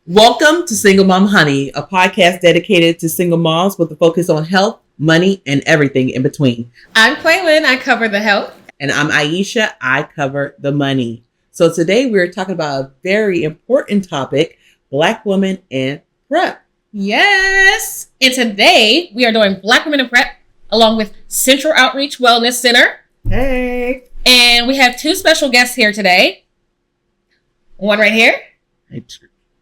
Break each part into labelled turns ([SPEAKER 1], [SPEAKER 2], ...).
[SPEAKER 1] Welcome to Single Mom Honey, a podcast dedicated to single moms with a focus on health, money, and everything in between.
[SPEAKER 2] I'm Kweilynn. I cover the health.
[SPEAKER 1] And I'm Aieshya. I cover the money. So today we're talking about a very important topic, Black women and PrEP.
[SPEAKER 2] Yes. And today we are doing Black Women and PrEP along with Central Outreach Wellness Center.
[SPEAKER 1] Hey.
[SPEAKER 2] And we have two special guests here today. One right here.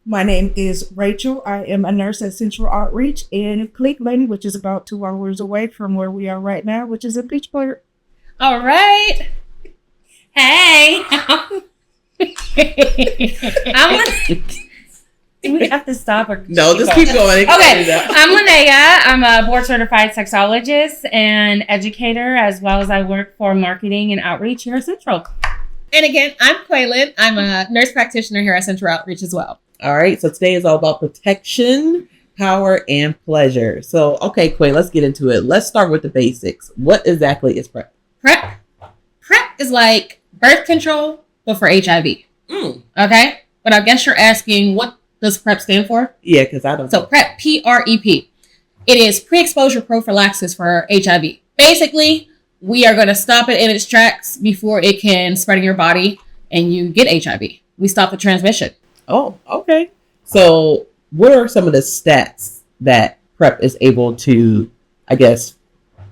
[SPEAKER 3] My name is Rachel. I am a nurse at Central Outreach in Cleveland, which is about 2 hours away from where we are right now, which is in Beachport.
[SPEAKER 2] All right. Hey.
[SPEAKER 4] Do we have to stop or
[SPEAKER 1] No, just keep going.
[SPEAKER 4] Okay. I'm Linnea. I'm a board certified sexologist and educator, as well as I work for marketing and outreach here at Central.
[SPEAKER 2] And again, I'm Kweilynn. I'm a nurse practitioner here at Central Outreach as well.
[SPEAKER 1] All right. So today is all about protection, power, and pleasure. So, okay, Quay, let's get into it. Let's start with the basics. What exactly is PrEP?
[SPEAKER 2] PrEP is like birth control, but for HIV. Okay? But I guess you're asking, what does PrEP stand for?
[SPEAKER 1] Yeah, because I don't know.
[SPEAKER 2] So PrEP, P-R-E-P. It is pre-exposure prophylaxis for HIV. Basically, we are going to stop it in its tracks before it can spread in your body and you get HIV. We stop the transmission.
[SPEAKER 1] Oh, okay. So what are some of the stats that PrEP is able to, I guess,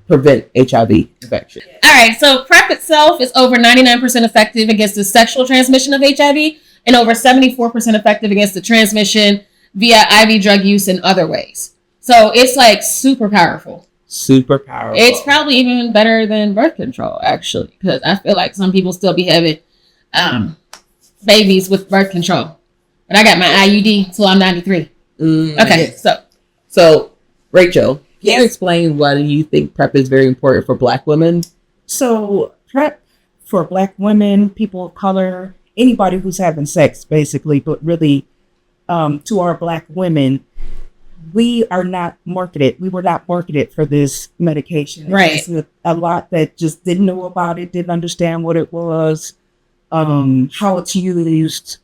[SPEAKER 1] prevent HIV infection?
[SPEAKER 2] All right. So PrEP itself is over 99% effective against the sexual transmission of HIV and over 74% effective against the transmission via IV drug use and other ways. So it's like super powerful.
[SPEAKER 1] Super powerful.
[SPEAKER 2] It's probably even better than birth control, actually, because I feel like some people still be having babies with birth control. But I got my IUD till I'm 93. Okay,
[SPEAKER 1] yes. So Rachel, can you explain why you think PrEP is very important for Black women?
[SPEAKER 3] So PrEP for Black women, people of color, anybody who's having sex, basically, but really to our Black women, we were not marketed for this medication.
[SPEAKER 2] Right.
[SPEAKER 3] There's a lot that just didn't know about it, didn't understand what it was, how it's used,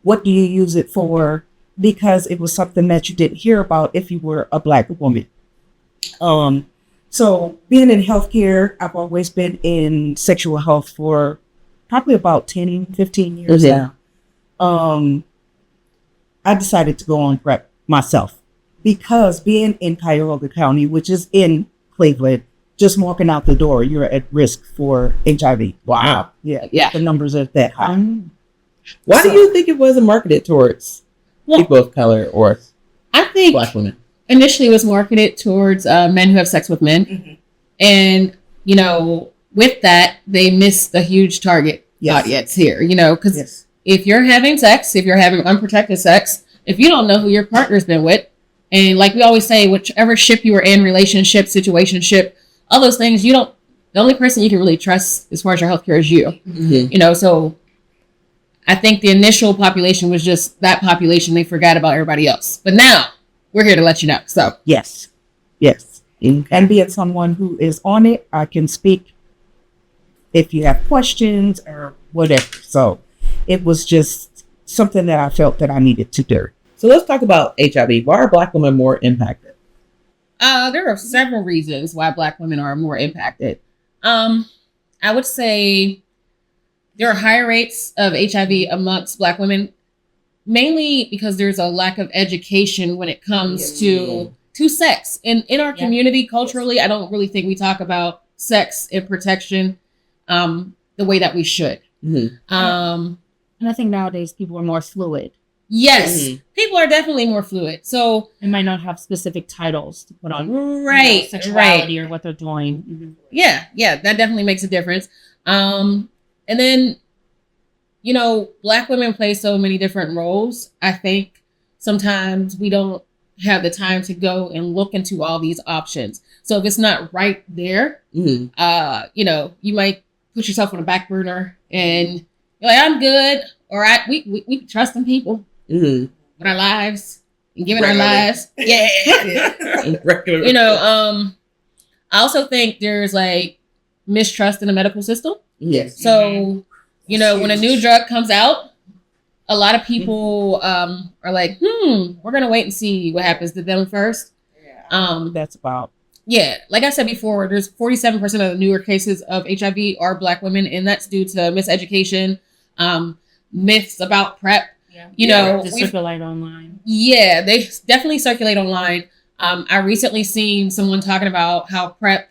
[SPEAKER 3] what do you use it for, because it was something that you didn't hear about if you were a Black woman. So being in healthcare, I've always been in sexual health for probably about 10, 15 years now. I decided to go on PrEP myself because being in Cuyahoga County, which is in Cleveland, just walking out the door, you're at risk for HIV.
[SPEAKER 1] Wow.
[SPEAKER 3] Yeah. The numbers are that high.
[SPEAKER 1] Why do you think it wasn't marketed towards people of color or
[SPEAKER 2] I think
[SPEAKER 1] Black women?
[SPEAKER 2] Initially it was marketed towards men who have sex with men. Mm-hmm. And, with that, they missed a huge target audience here, because if you're having sex, if you're having unprotected sex, if you don't know who your partner's been with, and like we always say, whichever ship you are in, relationship, situationship, all those things, the only person you can really trust as far as your healthcare is you. Mm-hmm. So I think the initial population was just that population. They forgot about everybody else. But now we're here to let you know. So
[SPEAKER 3] yes. And being someone who is on it, I can speak if you have questions or whatever. So it was just something that I felt that I needed to do.
[SPEAKER 1] So let's talk about HIV. Why are Black women more impacted?
[SPEAKER 2] There are several reasons why Black women are more impacted. I would say there are higher rates of HIV amongst Black women, mainly because there's a lack of education when it comes to sex. In our community, culturally, I don't really think we talk about sex and protection the way that we should.
[SPEAKER 4] Mm-hmm. And I think nowadays people are more fluid.
[SPEAKER 2] Yes, people are definitely more fluid. So
[SPEAKER 4] they might not have specific titles to put on sexuality or what they're doing. Mm-hmm.
[SPEAKER 2] Yeah, that definitely makes a difference. And then, Black women play so many different roles. I think sometimes we don't have the time to go and look into all these options. So if it's not right there, you might put yourself on a back burner and you're like, I'm good. Or we trust in people with our lives and giving our lives. Yeah. I also think there's like mistrust in the medical system.
[SPEAKER 1] Yes.
[SPEAKER 2] So, when a new drug comes out, a lot of people are like, we're gonna wait and see what happens to them first.
[SPEAKER 3] That's about.
[SPEAKER 2] Yeah, like I said before, there's 47% of the newer cases of HIV are Black women, and that's due to miseducation, myths about PrEP.
[SPEAKER 4] Yeah.
[SPEAKER 2] You know,
[SPEAKER 4] Just circulate online.
[SPEAKER 2] Yeah, they definitely circulate online. I recently seen someone talking about how PrEP,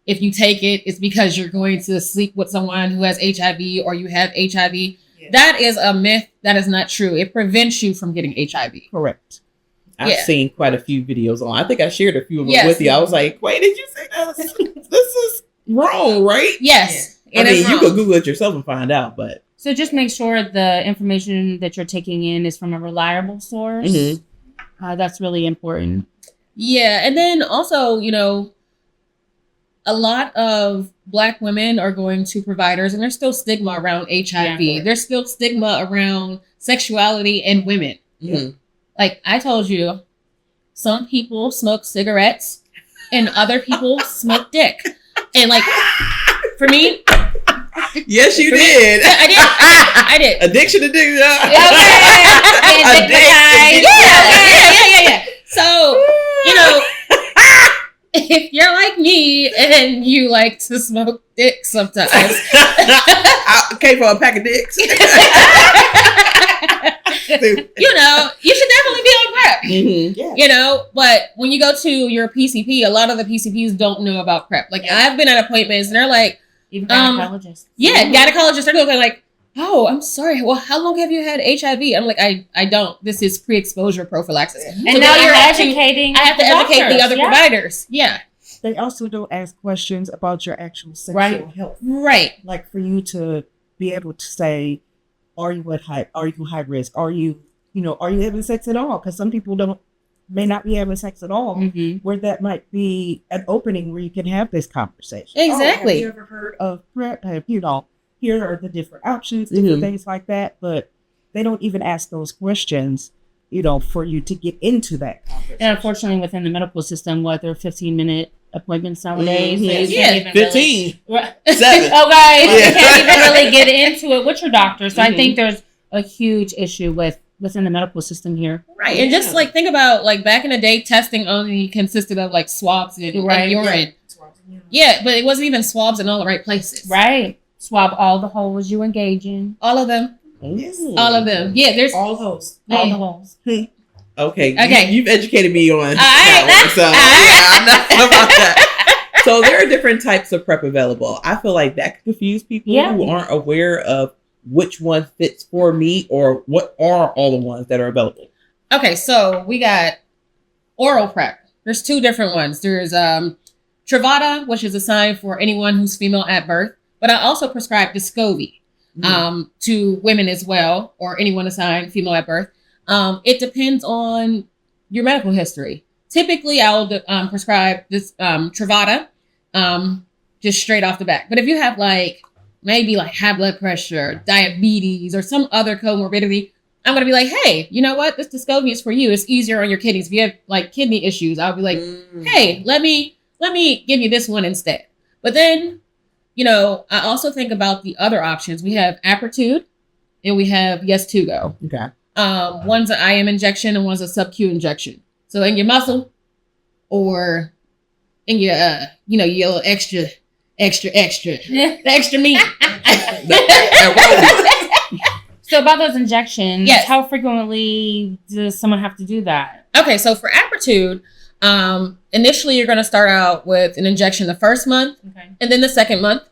[SPEAKER 2] if you take it, it's because you're going to sleep with someone who has HIV or you have HIV. Yeah. That is a myth. That is not true. It prevents you from getting HIV.
[SPEAKER 3] Correct.
[SPEAKER 1] I've seen quite a few videos on. I think I shared a few of them with you. I was like, wait, did you say this? This is wrong, right?
[SPEAKER 2] Yes.
[SPEAKER 1] I mean, you could Google it yourself and find out, but.
[SPEAKER 4] So just make sure the information that you're taking in is from a reliable source. Mm-hmm. That's really important.
[SPEAKER 2] Yeah. And then also, you know, a lot of Black women are going to providers, and there's still stigma around HIV. Yeah, there's still stigma around sexuality and women. Mm-hmm. Like I told you, some people smoke cigarettes and other people smoke dick. And like, for me.
[SPEAKER 1] Yes, you did.
[SPEAKER 2] I did.
[SPEAKER 1] Addiction to dick.
[SPEAKER 2] Okay. Yeah. So, you know, if you're like me and you like to smoke dick sometimes.
[SPEAKER 1] I came from a pack of dicks.
[SPEAKER 2] You know, you should definitely be on PrEP. Mm-hmm. Yeah. You know, but when you go to your PCP, a lot of the PCPs don't know about PrEP. Like I've been at appointments and they're like,
[SPEAKER 4] even gynecologists.
[SPEAKER 2] Yeah, gynecologists are looking like, oh, I'm sorry. Well, how long have you had HIV? I'm like, I don't. This is pre-exposure prophylaxis.
[SPEAKER 4] And so now you're educating.
[SPEAKER 2] I have to educate the other providers. Yeah.
[SPEAKER 3] They also don't ask questions about your actual sexual health.
[SPEAKER 2] Right.
[SPEAKER 3] Like for you to be able to say, are you high risk? Are you having sex at all? Because some people may not be having sex at all, where that might be an opening where you can have this conversation.
[SPEAKER 2] Exactly.
[SPEAKER 3] Have you ever heard of PrEP? Here are the different options, different things like that. But they don't even ask those questions, for you to get into that conversation.
[SPEAKER 4] And unfortunately, within the medical system, there are 15-minute appointments nowadays.
[SPEAKER 2] Mm-hmm.
[SPEAKER 4] So you can't even
[SPEAKER 1] 15.
[SPEAKER 4] Really,
[SPEAKER 1] 7.
[SPEAKER 4] Okay. You can't even really get into it with your doctor. So I think there's a huge issue within the medical system here.
[SPEAKER 2] Right. And just like think about like back in the day, testing only consisted of like swabs and urine. Yeah, but it wasn't even swabs in all the right places.
[SPEAKER 4] Right. Swab all the holes you engage in.
[SPEAKER 2] All of them.
[SPEAKER 1] Ooh.
[SPEAKER 2] All of them. Yeah, there's
[SPEAKER 3] all those.
[SPEAKER 4] All the holes.
[SPEAKER 1] Okay. You've educated me on
[SPEAKER 2] that
[SPEAKER 1] one, so I know about that. So there are different types of PrEP available. I feel like that can confuse people who aren't aware of which one fits for me or what are all the ones that are available.
[SPEAKER 2] Okay, so we got oral PrEP. There's 2 different ones. There's Truvada, which is assigned for anyone who's female at birth, but I also prescribe Descovy to women as well, or anyone assigned female at birth. It depends on your medical history. Typically, I'll prescribe this Truvada just straight off the bat. But if you have maybe high blood pressure, diabetes, or some other comorbidity, I'm going to be like, hey, you know what? This Descovy is for you. It's easier on your kidneys. If you have kidney issues, I'll be like, hey, let me give you this one instead. But then, I also think about the other options. We have Apretude and we have Yes2Go.
[SPEAKER 1] Okay.
[SPEAKER 2] One's an IM injection and one's a sub-Q injection. So in your muscle or in your, your little extra meat.
[SPEAKER 4] So about those injections,
[SPEAKER 2] yes.
[SPEAKER 4] How frequently does someone have to do that?
[SPEAKER 2] Okay, so for Apretude, initially you're going to start out with an injection the first month, and then the second month,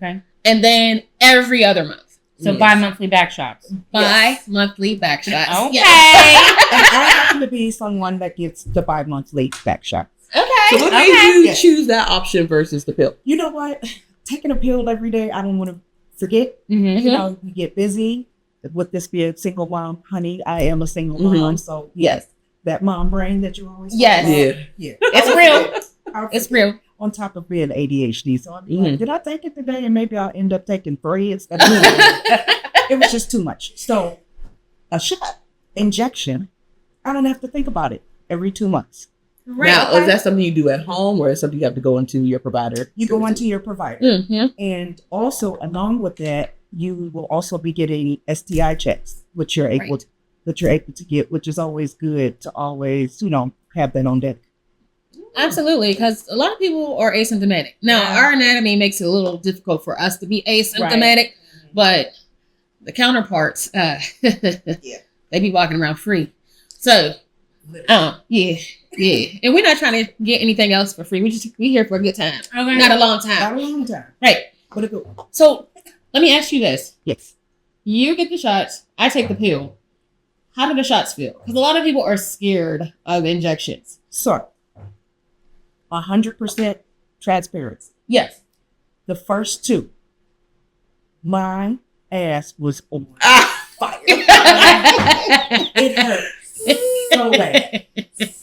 [SPEAKER 2] and then every other month.
[SPEAKER 4] So bi-monthly back shots.
[SPEAKER 2] Bi-monthly back shots.
[SPEAKER 4] Okay.
[SPEAKER 2] Yes.
[SPEAKER 3] And I happen to be someone that gets the bi-monthly back shots.
[SPEAKER 2] Okay.
[SPEAKER 1] So what made you choose that option versus the pill?
[SPEAKER 3] You know what? Taking a pill every day, I don't want to forget. You get busy. With this being a single mom, honey, I am a single mom. So yes, that mom brain that you always
[SPEAKER 2] talk about.
[SPEAKER 3] Yeah.
[SPEAKER 2] It's real. It's real.
[SPEAKER 3] On top of being ADHD. So I'm like, did I take it today? And maybe I'll end up taking 3 instead of 2. It was just too much. So a shot, injection, I don't have to think about it every 2 months.
[SPEAKER 1] Right. Now, is that something you do at home or is something you have to go into your provider?
[SPEAKER 3] You go into your provider. And also along with that, you will also be getting STI checks. which you're able to get, which is always good to always, have that on deck.
[SPEAKER 2] Absolutely, because a lot of people are asymptomatic. Now, our anatomy makes it a little difficult for us to be asymptomatic, but the counterparts, they be walking around free. So, yeah. And we're not trying to get anything else for free. We here for a good time. Okay. Not a long time. Right. So, let me ask you this.
[SPEAKER 3] Yes.
[SPEAKER 2] You get the shots. I take the pill. How do the shots feel? Because a lot of people are scared of injections.
[SPEAKER 3] So, 100% transparency.
[SPEAKER 2] Yes.
[SPEAKER 3] The first two, my ass was on fire. It hurt so bad.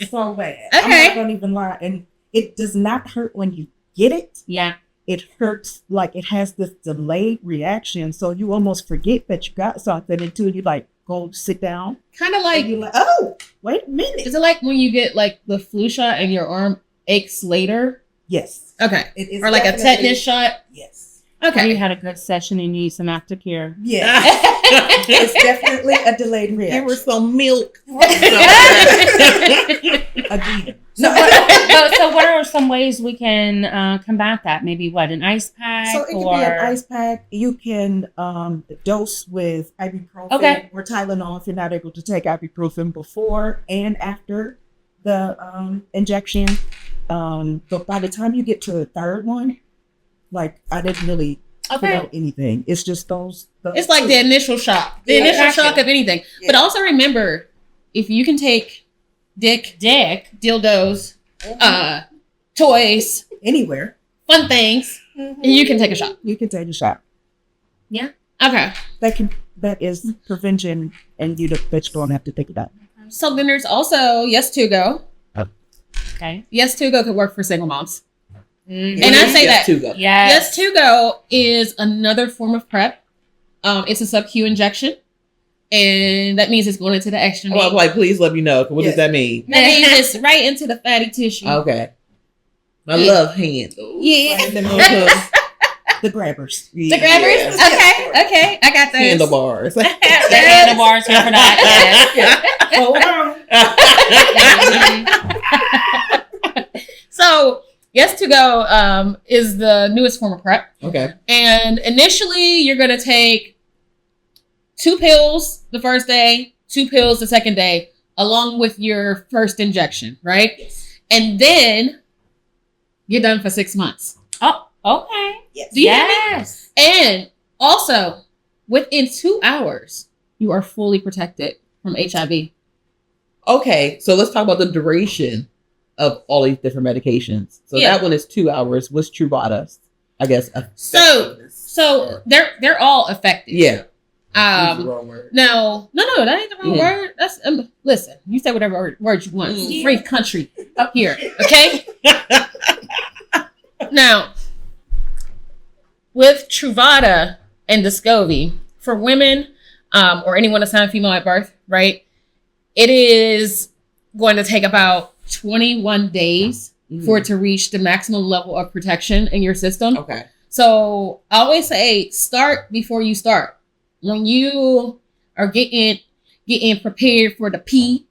[SPEAKER 3] So bad.
[SPEAKER 2] Okay.
[SPEAKER 3] I'm not going to even lie. And it does not hurt when you get it.
[SPEAKER 2] Yeah.
[SPEAKER 3] It hurts like it has this delayed reaction. So you almost forget that you got something until you go sit down.
[SPEAKER 2] Kind of like,
[SPEAKER 3] you're like, oh, wait a minute.
[SPEAKER 2] Is it like when you get the flu shot and your arm aches later?
[SPEAKER 3] Yes.
[SPEAKER 2] Okay. Or like a tetanus shot?
[SPEAKER 3] Yes.
[SPEAKER 2] Okay.
[SPEAKER 4] Or you had a good session and you need some aftercare.
[SPEAKER 3] Yeah. It's definitely a delayed reaction.
[SPEAKER 1] Give her some milk.
[SPEAKER 3] Again.
[SPEAKER 4] So what are some ways we can combat that? Maybe an ice pack?
[SPEAKER 3] So it can be an ice pack. You can dose with ibuprofen or Tylenol if you're not able to take ibuprofen before and after the injection. But by the time you get to the third one, I didn't really put out anything. It's just those
[SPEAKER 2] it's like the initial shock. The initial shock of anything. Yeah. But also remember, if you can take dick, dildos, toys,
[SPEAKER 3] anywhere,
[SPEAKER 2] fun things, and you can take a shot.
[SPEAKER 3] You can take a shot.
[SPEAKER 2] Yeah. Okay.
[SPEAKER 3] That is prevention, and that you don't have to take it out.
[SPEAKER 2] So then there's also Yes2Go.
[SPEAKER 4] Okay.
[SPEAKER 2] Yes2Go could work for single moms.
[SPEAKER 1] Mm-hmm.
[SPEAKER 2] And I say that
[SPEAKER 1] Yes2Go.
[SPEAKER 4] Yes.
[SPEAKER 2] Yes2Go is another form of PrEP. It's a sub-Q injection. And that means it's going into the extra meat.
[SPEAKER 1] Well, please let me know. What does that mean?
[SPEAKER 2] That means it's right into the fatty tissue.
[SPEAKER 1] Okay. My love hand.
[SPEAKER 2] Yeah.
[SPEAKER 3] The grabbers.
[SPEAKER 2] The grabbers? Yeah. Okay. I got those.
[SPEAKER 1] Handlebars.
[SPEAKER 4] The handlebars here for that.
[SPEAKER 2] So, Yes2Go is the newest form of PrEP.
[SPEAKER 1] Okay.
[SPEAKER 2] And initially, you're going to take 2 pills the first day, 2 pills the second day, along with your first injection, right?
[SPEAKER 3] Yes.
[SPEAKER 2] And then you're done for 6 months.
[SPEAKER 4] Oh, okay.
[SPEAKER 3] Yes.
[SPEAKER 2] Do you hear me? And also, within 2 hours, you are fully protected from HIV.
[SPEAKER 1] Okay, so let's talk about the duration of all these different medications. So that one is 2 hours. What's Truvada's? I guess.
[SPEAKER 2] So they're all effective.
[SPEAKER 1] Yeah.
[SPEAKER 2] The wrong word. No, that ain't the wrong word. That's listen. You say whatever word you want. Free country up here, okay? Now, with Truvada and Descovy for women, or anyone assigned female at birth, right? It is going to take about 21 days for it to reach the maximum level of protection in your system.
[SPEAKER 1] Okay.
[SPEAKER 2] So I always say start before you start. When you are getting prepared for the P,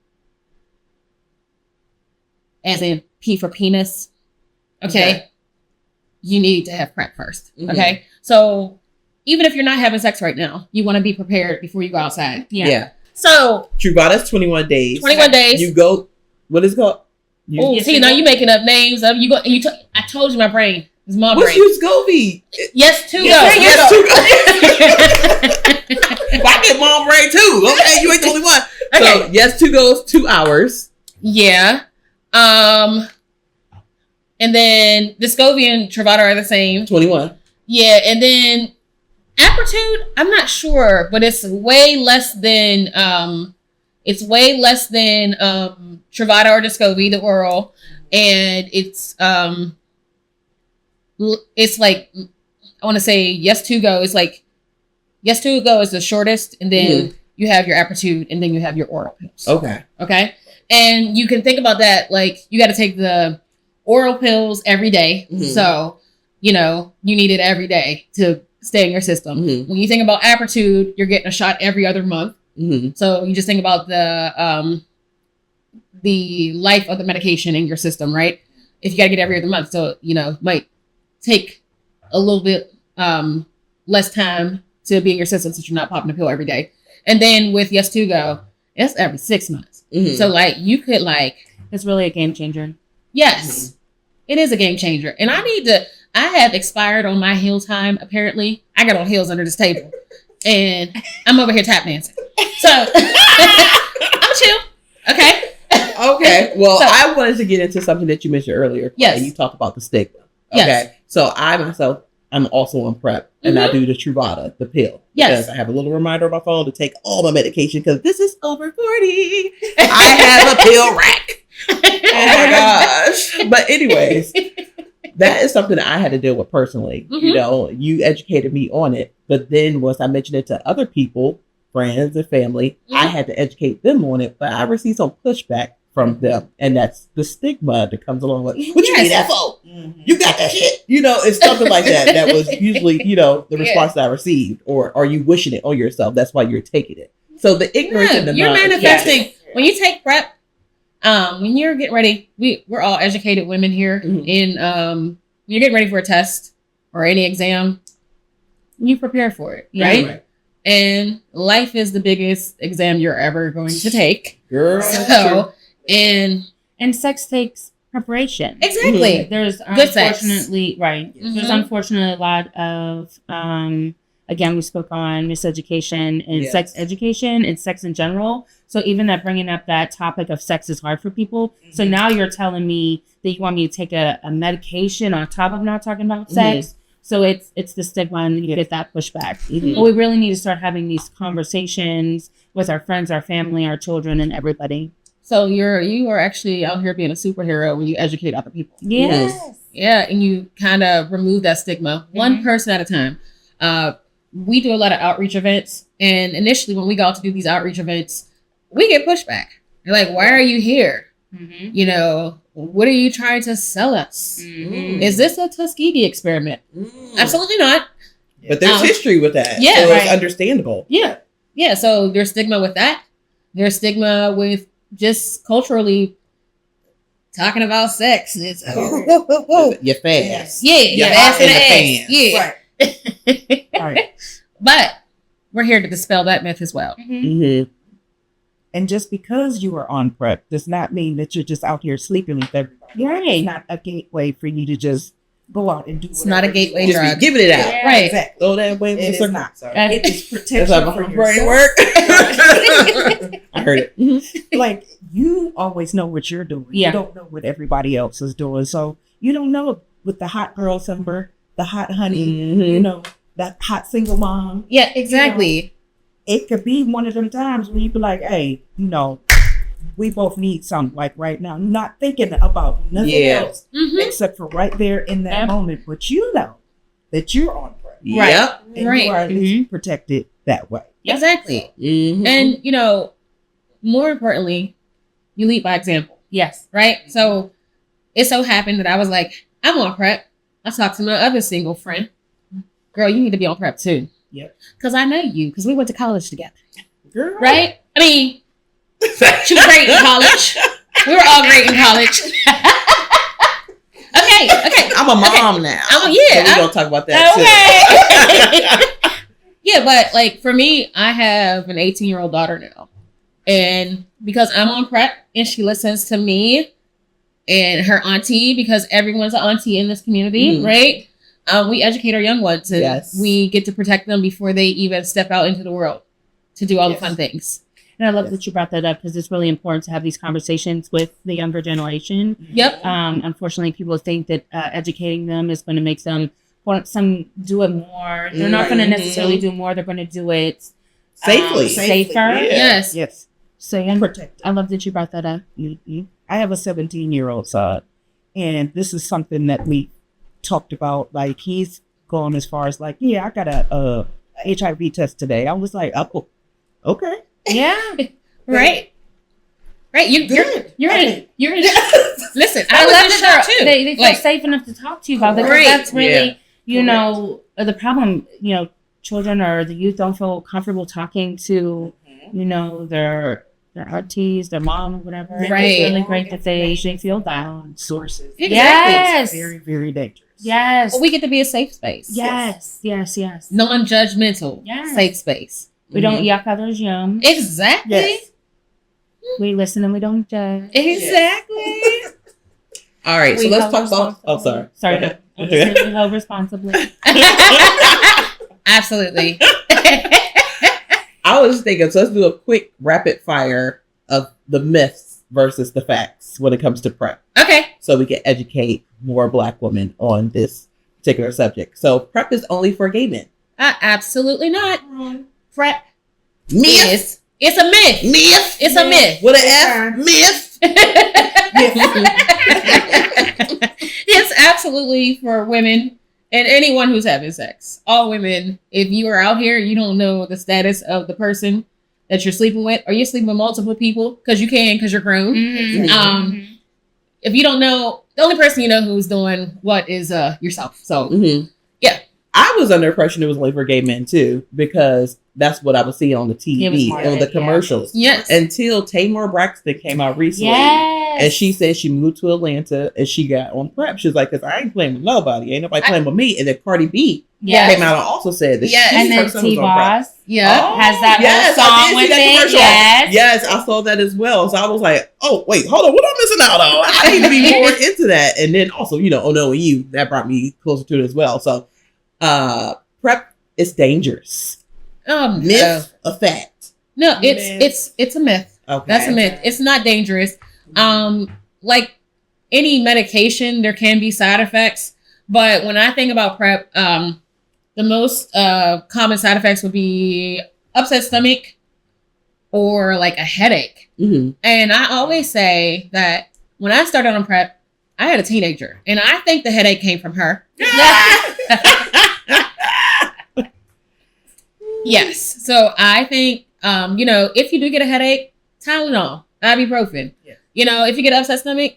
[SPEAKER 2] as in P for penis, okay, you need to have PrEP first. Mm-hmm. Okay. So even if you're not having sex right now, you want to be prepared before you go outside.
[SPEAKER 1] Yeah.
[SPEAKER 2] So
[SPEAKER 1] Truvada's 21 days.
[SPEAKER 2] 21 days.
[SPEAKER 1] You go. What is it called?
[SPEAKER 2] See, now you making up names of you. I told you my brain is my
[SPEAKER 1] brain. What's Descovy?
[SPEAKER 2] Yes2Go.
[SPEAKER 1] I get mom brain too. Okay, you ain't the only one. Okay. So Yes2Go is 2 hours.
[SPEAKER 2] Yeah. And then Descovy and Truvada are the same.
[SPEAKER 1] 21.
[SPEAKER 2] Yeah, and then Apretude, I'm not sure, but it's way less than Truvada or Descovy, the oral, and it's like, I want to say Yes2Go is like, Yes2Go is the shortest, and then you have your Apretude, and then you have your oral pills. Okay, and you can think about that like you got to take the oral pills every day, so you need it every day to stay in your system. When you think about Apretude, you're getting a shot every other month. So you just think about the life of the medication in your system, right? If you got to get every other month, so might take a little bit less time to be in your system since you're not popping a pill every day. And then with Yes to Go, it's every 6 months. So like you could
[SPEAKER 4] it's really a game changer.
[SPEAKER 2] Yes, it is a game changer. And I have expired on my heal time. Apparently, I got on heels under this table, and I'm over here tap dancing. So I'm chill. Okay.
[SPEAKER 1] Okay. Well, so, I wanted to get into something that you mentioned earlier.
[SPEAKER 2] Yes.
[SPEAKER 1] You talked about the stigma. Okay.
[SPEAKER 2] Yes.
[SPEAKER 1] So I myself, I'm also on PrEP, and I do the Truvada, the pill.
[SPEAKER 2] Yes.
[SPEAKER 1] Because I have a little reminder on my phone to take all my medication because this is over 40. I have a pill rack. Oh my gosh. But anyways, that is something that I had to deal with personally. You educated me on it. But then once I mentioned it to other people, friends and family, I had to educate them on it. But I received some pushback from them. And that's the stigma that comes along with, what you need that for? You got that shit? It's something like that. That was usually, the response that I received. Or are you wishing it on yourself? That's why you're taking it. So the ignorance and the
[SPEAKER 2] you're manifesting. When you take PrEP, when you're getting ready, we're all educated women here. And when you're getting ready for a test or any exam, you prepare for it, right? And life is the biggest exam you're ever going to take.
[SPEAKER 1] Girl.
[SPEAKER 2] So, and
[SPEAKER 4] sex takes preparation.
[SPEAKER 2] Exactly.
[SPEAKER 4] There's
[SPEAKER 2] good
[SPEAKER 4] unfortunately, right. There's unfortunately a lot of, again, we spoke on miseducation and sex education and sex in general. So even that bringing up that topic of sex is hard for people. So now you're telling me that you want me to take a medication on top of not talking about sex. So it's the stigma and you get that pushback. But we really need to start having these conversations with our friends, our family, our children, and everybody.
[SPEAKER 2] So you are actually out here being a superhero when you educate other people.
[SPEAKER 4] Yes.
[SPEAKER 2] Yeah, and you kind of remove that stigma one person at a time. We do a lot of outreach events, and initially when we go out to do these outreach events, we get pushback. They're like, "Why are you here? What are you trying to sell us? Is this a Tuskegee experiment?" Absolutely not.
[SPEAKER 1] But there's history with that.
[SPEAKER 2] Yeah,
[SPEAKER 1] so it's understandable.
[SPEAKER 2] Yeah. So there's stigma with that. There's stigma with just culturally talking about sex. It's
[SPEAKER 1] you're fast.
[SPEAKER 2] Yeah, you're fast in the ass. Yeah.
[SPEAKER 3] Right.
[SPEAKER 2] But we're here to dispel that myth as well.
[SPEAKER 3] And just because you are on PrEP does not mean that you're just out here sleeping with everybody. It's not a gateway for you to just go out and do
[SPEAKER 2] It's not a gateway
[SPEAKER 1] just
[SPEAKER 2] drug.
[SPEAKER 1] Giving it out.
[SPEAKER 2] Yeah. Right.
[SPEAKER 3] Exactly.
[SPEAKER 1] Throw that away.
[SPEAKER 3] It is not. It is protection
[SPEAKER 1] That's how
[SPEAKER 3] for
[SPEAKER 1] my brain
[SPEAKER 3] yourself.
[SPEAKER 1] work. I heard it.
[SPEAKER 3] Like, you always know what you're doing.
[SPEAKER 4] Yeah.
[SPEAKER 3] You don't know what everybody else is doing. So you don't know with the hot girl summer, the hot honey, that hot single mom.
[SPEAKER 2] Yeah, exactly.
[SPEAKER 3] It could be one of them times when you be like, hey, we both need something like right now. Not thinking about nothing else except for right there in that moment. But you know that you're on PrEP.
[SPEAKER 1] Yep.
[SPEAKER 3] And you are at least protected that way.
[SPEAKER 2] Exactly. And, more importantly, you lead by example.
[SPEAKER 4] Yes.
[SPEAKER 2] Right? So it so happened that I was like, I'm on PrEP. I talked to my other single friend. Girl, you need to be on PrEP too.
[SPEAKER 3] Yep.
[SPEAKER 2] Because I know you, because we went to college together.
[SPEAKER 3] Girl.
[SPEAKER 2] Right? I mean, she was great in college. We were all great in college. Okay.
[SPEAKER 1] I'm a mom now.
[SPEAKER 2] Yeah.
[SPEAKER 1] So we don't talk about that too.
[SPEAKER 2] Yeah, but like for me, I have an 18-year-old daughter now. And because I'm on PrEP and she listens to me and her auntie, because everyone's an auntie in this community, right? We educate our young ones and we get to protect them before they even step out into the world to do all the fun things.
[SPEAKER 4] And I love that you brought that up because it's really important to have these conversations with the younger generation.
[SPEAKER 2] Yep.
[SPEAKER 4] Unfortunately, people think that educating them is going to make them do it more. They're not going to necessarily do more. They're going to do it
[SPEAKER 1] safely.
[SPEAKER 4] Safer.
[SPEAKER 1] Yeah.
[SPEAKER 3] Yes.
[SPEAKER 4] So I love that you brought that up.
[SPEAKER 3] I have a 17-year-old son, and this is something that we talked about. Like, he's going as far as like, I got a HIV test today. I was like, oh, okay.
[SPEAKER 4] Yeah.
[SPEAKER 2] Right. You're in. Listen,
[SPEAKER 4] I love that
[SPEAKER 2] too.
[SPEAKER 4] They feel safe enough to talk to you about that. That's really, the problem, children or the youth don't feel comfortable talking to you know, their aunties, their mom, or whatever.
[SPEAKER 2] Right.
[SPEAKER 4] It's really great that they feel that.
[SPEAKER 3] Sources.
[SPEAKER 2] Exactly.
[SPEAKER 4] Yes.
[SPEAKER 3] It's very, very dangerous.
[SPEAKER 4] Yes.
[SPEAKER 2] Well, we get to be a safe space.
[SPEAKER 4] Yes.
[SPEAKER 2] Non-judgmental.
[SPEAKER 4] Yes.
[SPEAKER 2] Safe space.
[SPEAKER 4] We don't yuck others' yum.
[SPEAKER 2] Exactly.
[SPEAKER 3] Yes.
[SPEAKER 4] We listen and we don't judge.
[SPEAKER 2] Exactly.
[SPEAKER 1] All right, so
[SPEAKER 4] We
[SPEAKER 1] let's
[SPEAKER 4] help
[SPEAKER 1] talk about.
[SPEAKER 4] responsibly.
[SPEAKER 1] Oh, sorry.
[SPEAKER 4] Sorry.
[SPEAKER 1] Go ahead.
[SPEAKER 4] I'm just saying we help responsibly.
[SPEAKER 2] Absolutely.
[SPEAKER 1] I was just thinking, so let's do a quick rapid fire of the myths versus the facts when it comes to PrEP,
[SPEAKER 2] Okay.
[SPEAKER 1] so we can educate more Black women on this particular subject. So PrEP is only for gay men.
[SPEAKER 2] Absolutely not. PrEP
[SPEAKER 1] Myth.
[SPEAKER 2] is. It's a myth.
[SPEAKER 1] Myth.
[SPEAKER 2] It's a myth.
[SPEAKER 1] With an F. Myth.
[SPEAKER 2] It's absolutely for women and anyone who's having sex. All women. If you are out here, you don't know the status of the person that you're sleeping with, or you're sleeping with multiple people because you're grown.
[SPEAKER 4] Mm-hmm.
[SPEAKER 2] If you don't know, the only person you know who's doing what is yourself. So yeah.
[SPEAKER 1] I was under the impression it was only for gay men too, because that's what I was seeing on the TV, on the commercials.
[SPEAKER 2] Yes.
[SPEAKER 1] Until Tamar Braxton came out recently.
[SPEAKER 4] Yes.
[SPEAKER 1] And she said she moved to Atlanta and she got on PrEP. She was like, because I ain't playing with nobody. Ain't nobody playing with me. And then Cardi B came out and also said that
[SPEAKER 2] Yes.
[SPEAKER 1] she
[SPEAKER 4] And then
[SPEAKER 1] herself was on PrEP.
[SPEAKER 4] T-Boss
[SPEAKER 2] Yeah.
[SPEAKER 4] has that
[SPEAKER 1] Yes,
[SPEAKER 4] little
[SPEAKER 1] I
[SPEAKER 4] song
[SPEAKER 1] did see
[SPEAKER 4] with
[SPEAKER 1] that
[SPEAKER 4] it.
[SPEAKER 1] commercial.
[SPEAKER 4] Yes.
[SPEAKER 1] Yes, I saw that as well. So I was like, oh, wait, hold on. What am I missing out on? I need to be more into that. And then also, Oh No and You, that brought me closer to it as well. So PrEP is dangerous. Myth, a fact.
[SPEAKER 2] No, it's a myth.
[SPEAKER 1] Okay.
[SPEAKER 2] That's a myth. It's not dangerous. Like any medication, there can be side effects. But when I think about PrEP, the most common side effects would be upset stomach or like a headache.
[SPEAKER 1] Mm-hmm.
[SPEAKER 2] And I always say that when I started on PrEP, I had a teenager, and I think the headache came from her. Yes. So I think, if you do get a headache, Tylenol, ibuprofen.
[SPEAKER 1] Yeah.
[SPEAKER 2] If you get upset stomach,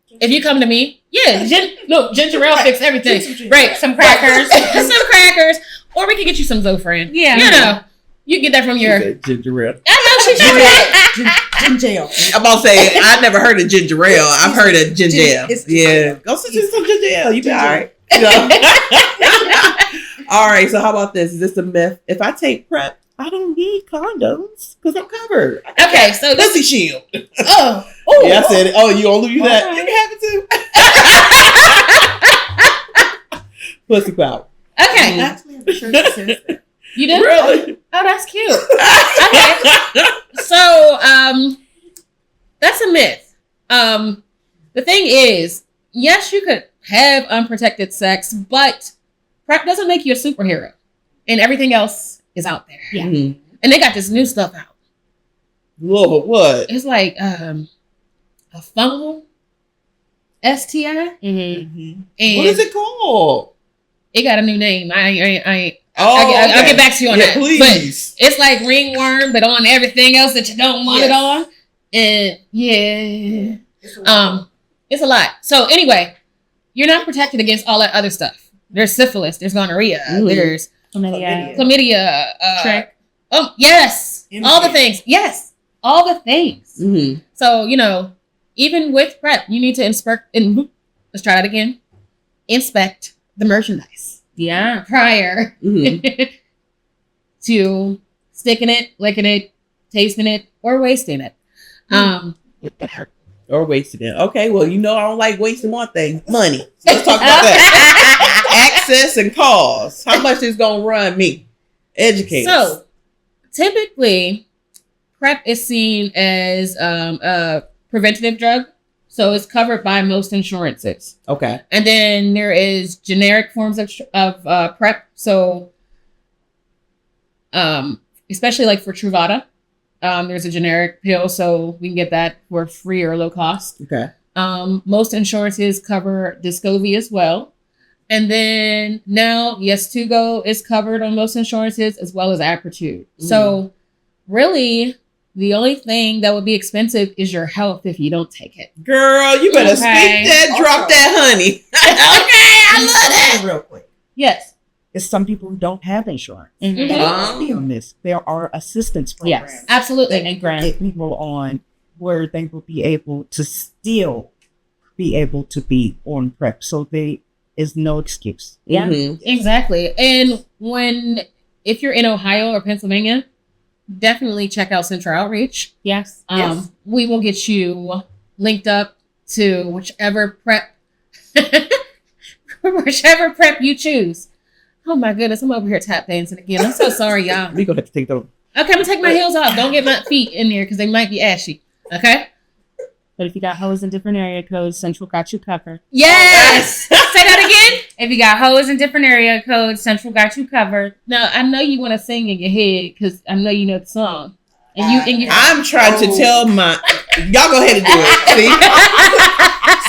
[SPEAKER 2] if you come to me, ginger ale fix everything. Right.
[SPEAKER 4] Some crackers.
[SPEAKER 2] Some crackers. Or we can get you some Zofran.
[SPEAKER 4] Yeah.
[SPEAKER 2] You can get that from your...
[SPEAKER 1] Ginger ale.
[SPEAKER 2] I know she should.
[SPEAKER 3] Ginger ale.
[SPEAKER 1] I'm about to say, I never heard of ginger ale. I've heard of ginger ale. Yeah. Go sit some ginger ale. You be all right. All right. So how about this? Is this a myth? If I take PrEP, I don't need condoms because I'm covered.
[SPEAKER 2] Okay. So this...
[SPEAKER 1] Pussy shield.
[SPEAKER 2] Oh.
[SPEAKER 1] Yeah, I said it. Oh, you don't lose that?
[SPEAKER 4] Okay.
[SPEAKER 1] You can have it too. Pussy power.
[SPEAKER 2] Okay.
[SPEAKER 3] Actually, I'm sure she says that.
[SPEAKER 2] You do?
[SPEAKER 1] Really?
[SPEAKER 2] Oh, that's cute. Okay. So, that's a myth. The thing is, yes, you could have unprotected sex, but PrEP doesn't make you a superhero. And everything else is out there.
[SPEAKER 4] Yeah.
[SPEAKER 1] Mm-hmm.
[SPEAKER 2] And they got this new stuff out.
[SPEAKER 1] Lord, what?
[SPEAKER 2] It's like a fungal STI.
[SPEAKER 4] Mm-hmm.
[SPEAKER 2] And
[SPEAKER 1] What is it called?
[SPEAKER 2] it got a new name.
[SPEAKER 1] Oh,
[SPEAKER 2] I'll get back to you on that.
[SPEAKER 1] Please.
[SPEAKER 2] But it's like ringworm, but on everything else that you don't want it on. And it's a lot. So anyway, you're not protected against all that other stuff. There's syphilis, there's gonorrhea, there's chlamydia,
[SPEAKER 4] Trick.
[SPEAKER 2] oh yes, all the things. Yes, all the things.
[SPEAKER 1] Mm-hmm.
[SPEAKER 2] So even with PrEP, you need to inspect. Let's try that again. Inspect the merchandise.
[SPEAKER 4] Yeah.
[SPEAKER 2] Prior
[SPEAKER 1] Mm-hmm.
[SPEAKER 2] to sticking it, licking it, tasting it, or wasting it.
[SPEAKER 1] Or wasting it. Okay, well, I don't like wasting one thing. Money. So let's talk about that. Access and cost. How much is going to run me? Educate us.
[SPEAKER 2] So, typically, PrEP is seen as a preventative drug. So, it's covered by most insurances.
[SPEAKER 1] Okay.
[SPEAKER 2] And then there is generic forms of PrEP. So, especially like for Truvada, there's a generic pill, so we can get that for free or low cost.
[SPEAKER 1] Okay.
[SPEAKER 2] Most insurances cover Descovy as well. And then now Yeztugo is covered on most insurances as well as Apretude. So really, the only thing that would be expensive is your health if you don't take it.
[SPEAKER 1] Girl, you better speak that, drop that honey. Okay, I love that.
[SPEAKER 3] Real quick.
[SPEAKER 2] Yes.
[SPEAKER 3] some people who don't have insurance. On this, there are assistance programs.
[SPEAKER 4] Yes,
[SPEAKER 2] absolutely.
[SPEAKER 4] And grants.
[SPEAKER 3] Get people on where they will be able to still be able to be on PrEP. So there is no excuse.
[SPEAKER 4] Yeah,
[SPEAKER 2] exactly. And if you're in Ohio or Pennsylvania, definitely check out Central Outreach.
[SPEAKER 4] Yes.
[SPEAKER 2] We will get you linked up to whichever PrEP you choose. Oh my goodness, I'm over here tap dancing again. I'm so sorry, y'all.
[SPEAKER 1] We're gonna have to take those.
[SPEAKER 2] Okay, I'm gonna take my heels off. Don't get my feet in there because they might be ashy. Okay.
[SPEAKER 4] But if you got hoes in different area codes, Central got you covered.
[SPEAKER 2] Yes. Say that again.
[SPEAKER 4] If you got hoes in different area codes, Central got you covered.
[SPEAKER 2] Now I know you want to sing in your head because I know you know the song. And you.
[SPEAKER 1] I'm trying to tell y'all go ahead and do it. See.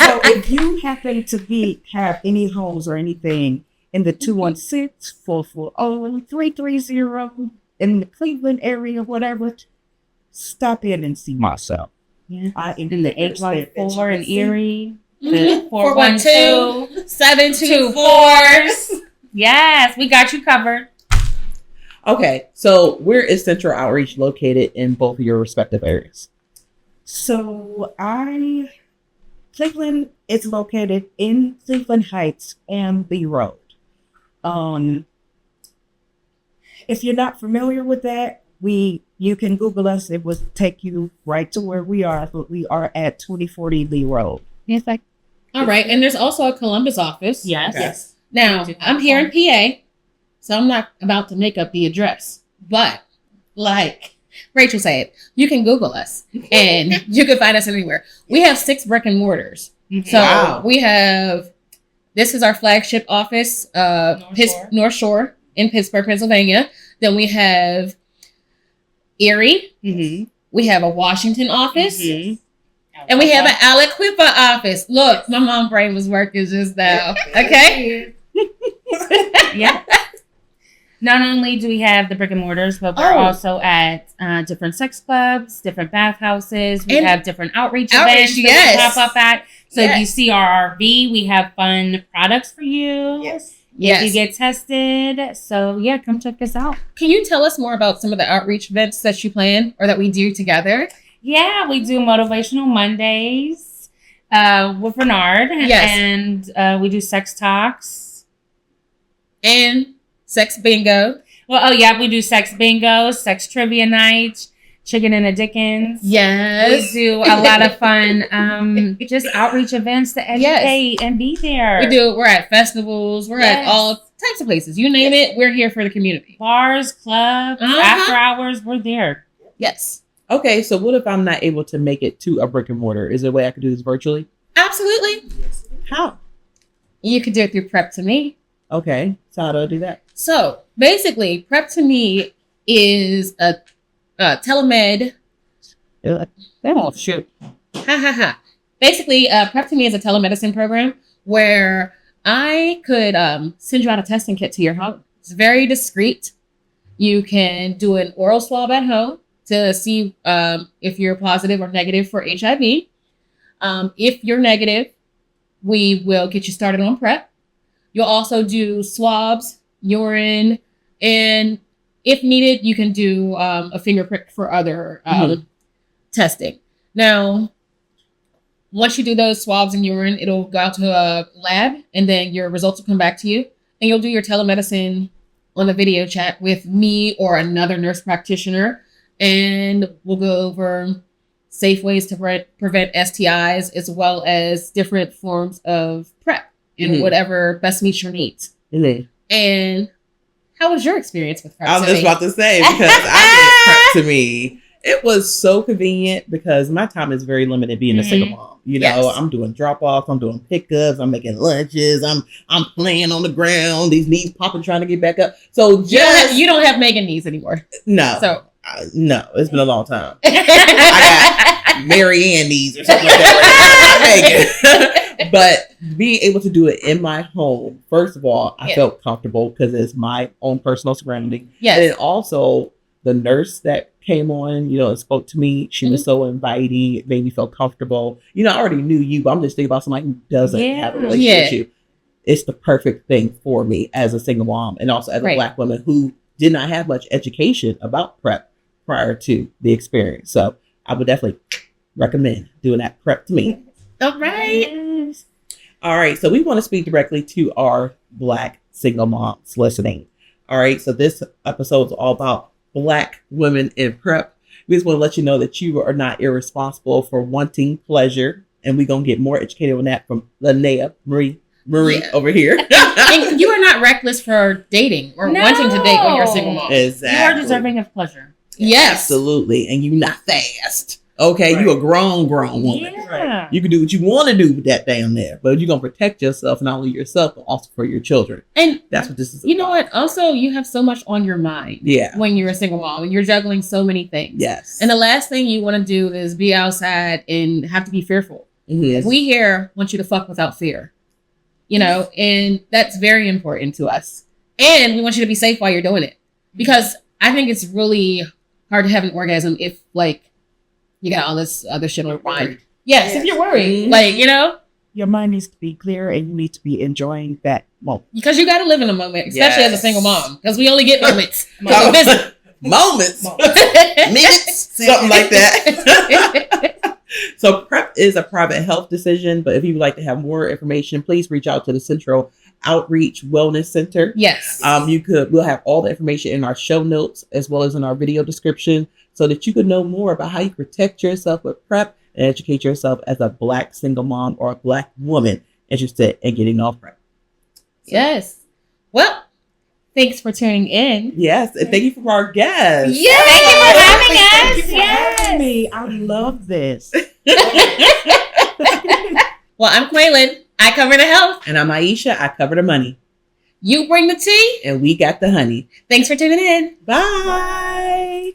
[SPEAKER 3] So if you happen to have any holes or anything in the 216-440-330 in the Cleveland area, whatever, stop in and see myself.
[SPEAKER 4] Yeah. In the 814 in Erie,
[SPEAKER 2] Mm-hmm.
[SPEAKER 4] the 412-724. Yes, we got you covered.
[SPEAKER 1] Okay, so where is Central Outreach located in both of your respective areas?
[SPEAKER 3] So Cleveland is located in Cleveland Heights and the Road. If you're not familiar with that, you can Google us. It will take you right to where we are, but we are at 2040 Lee Road.
[SPEAKER 4] Yes,
[SPEAKER 2] all right, and there's also a Columbus office.
[SPEAKER 4] Yes.
[SPEAKER 1] Okay.
[SPEAKER 2] Yes. Now, I'm here in PA, so I'm not about to make up the address. But, like Rachel said, you can Google us, and you can find us anywhere. We have 6 brick and mortars. So we have, this is our flagship office, North Shore in Pittsburgh, Pennsylvania. Then we have Erie.
[SPEAKER 4] Mm-hmm.
[SPEAKER 2] We have a Washington office.
[SPEAKER 4] Mm-hmm.
[SPEAKER 2] And we have an Aliquippa office. Look, my mom brain was working just now. Okay?
[SPEAKER 4] Yeah. Not only do we have the brick and mortars, but we're also at different sex clubs, different bathhouses. We have different outreach events that we pop up at. So if you see our RV, we have fun products for you.
[SPEAKER 2] Yes.
[SPEAKER 4] If you get tested. So yeah, come check us out.
[SPEAKER 2] Can you tell us more about some of the outreach events that you plan or that we do together?
[SPEAKER 4] Yeah, we do Motivational Mondays with Renard.
[SPEAKER 2] Yes.
[SPEAKER 4] And we do sex talks.
[SPEAKER 2] And sex bingo.
[SPEAKER 4] Well, we do sex bingo, sex trivia night, chicken and a Dickens.
[SPEAKER 2] Yes.
[SPEAKER 4] We do a lot of fun just outreach events to educate and be there.
[SPEAKER 2] We do. We're at festivals. We're at all types of places. You name it, we're here for the community.
[SPEAKER 4] Bars, clubs, after hours, we're there.
[SPEAKER 2] Yes.
[SPEAKER 1] Okay, so what if I'm not able to make it to a brick and mortar? Is there a way I could do this virtually?
[SPEAKER 2] Absolutely.
[SPEAKER 1] How?
[SPEAKER 2] You could do it through Prep to Me.
[SPEAKER 1] Okay, so how do I do that?
[SPEAKER 2] So basically, Prep to Me is a telemed.
[SPEAKER 3] Oh, shoot.
[SPEAKER 2] Basically, Prep to Me is a telemedicine program where I could send you out a testing kit to your home. It's very discreet. You can do an oral swab at home to see if you're positive or negative for HIV. If you're negative, we will get you started on PrEP. You'll also do swabs, urine, and if needed, you can do a finger prick for other testing. Now, once you do those swabs and urine, it'll go out to a lab, and then your results will come back to you, and you'll do your telemedicine on the video chat with me or another nurse practitioner, and we'll go over safe ways to prevent STIs as well as different forms of PrEP and whatever best meets your needs. And how was your experience with PrEP?
[SPEAKER 1] I was just about to say, because I did PrEP to Me. It was so convenient because my time is very limited being a single mom. You know, I'm doing drop-offs, I'm doing pickups, I'm making lunches, I'm playing on the ground, these knees popping, trying to get back up. So
[SPEAKER 2] you don't have Megan knees anymore.
[SPEAKER 1] No.
[SPEAKER 2] So
[SPEAKER 1] no, it's been a long time. I got Mary Ann knees or something like that. Megan. But being able to do it in my home, first of all, I felt comfortable because it's my own personal surrounding.
[SPEAKER 2] Yes.
[SPEAKER 1] And then also the nurse that came on, you know, and spoke to me. She was so inviting. It made me feel comfortable. You know, I already knew you, but I'm just thinking about somebody who doesn't have a relationship with you. it's the perfect thing for me as a single mom and also as a Black woman who did not have much education about PrEP prior to the experience. So I would definitely recommend doing that PrEP to me.
[SPEAKER 2] All right.
[SPEAKER 1] All right. So we want to speak directly to our Black single moms listening. All right. So this episode is all about Black women in PrEP. We just want to let you know that you are not irresponsible for wanting pleasure. And we're going to get more educated on that from Linnea Marie over here.
[SPEAKER 2] And you are not reckless for dating or wanting to date when you're a single mom.
[SPEAKER 1] Exactly.
[SPEAKER 4] You are deserving of pleasure.
[SPEAKER 2] Yes.
[SPEAKER 1] Absolutely. And you're not fast. Okay, you a grown woman.
[SPEAKER 4] Yeah.
[SPEAKER 1] You can do what you want to do with that down there, but you're going to protect yourself, not only yourself, but also for your children.
[SPEAKER 2] And
[SPEAKER 1] that's what this is
[SPEAKER 2] about. You know what? Also, you have so much on your mind when you're a single mom and you're juggling so many things.
[SPEAKER 1] Yes.
[SPEAKER 2] And the last thing you want to do is be outside and have to be fearful.
[SPEAKER 1] Mm-hmm.
[SPEAKER 2] We here want you to fuck without fear. And that's very important to us. And we want you to be safe while you're doing it. Because I think it's really hard to have an orgasm if, you got all this other shit on your mind. Yes, if you're worried.
[SPEAKER 3] Your mind needs to be clear and you need to be enjoying that moment.
[SPEAKER 2] Because you got to live in a moment, especially as a single mom. Because we only get moments.
[SPEAKER 1] Moments. Minutes. Something like that. So PrEP is a private health decision, but if you would like to have more information, please reach out to the Central Outreach Wellness Center.
[SPEAKER 2] Yes.
[SPEAKER 1] We'll have all the information in our show notes as well as in our video description so that you can know more about how you protect yourself with PrEP and educate yourself as a Black single mom or a Black woman interested in getting off PrEP.
[SPEAKER 2] Yes. Well, thanks for tuning in.
[SPEAKER 1] Yes, and thank you for our guests.
[SPEAKER 2] Yes.
[SPEAKER 4] Thank you for having us.
[SPEAKER 3] Thank you for having me. I love this.
[SPEAKER 2] Well, I'm Kweilynn. I cover the health.
[SPEAKER 1] And I'm Aieshya. I cover the money.
[SPEAKER 2] You bring the tea.
[SPEAKER 1] And we got the honey.
[SPEAKER 2] Thanks for tuning in.
[SPEAKER 1] Bye.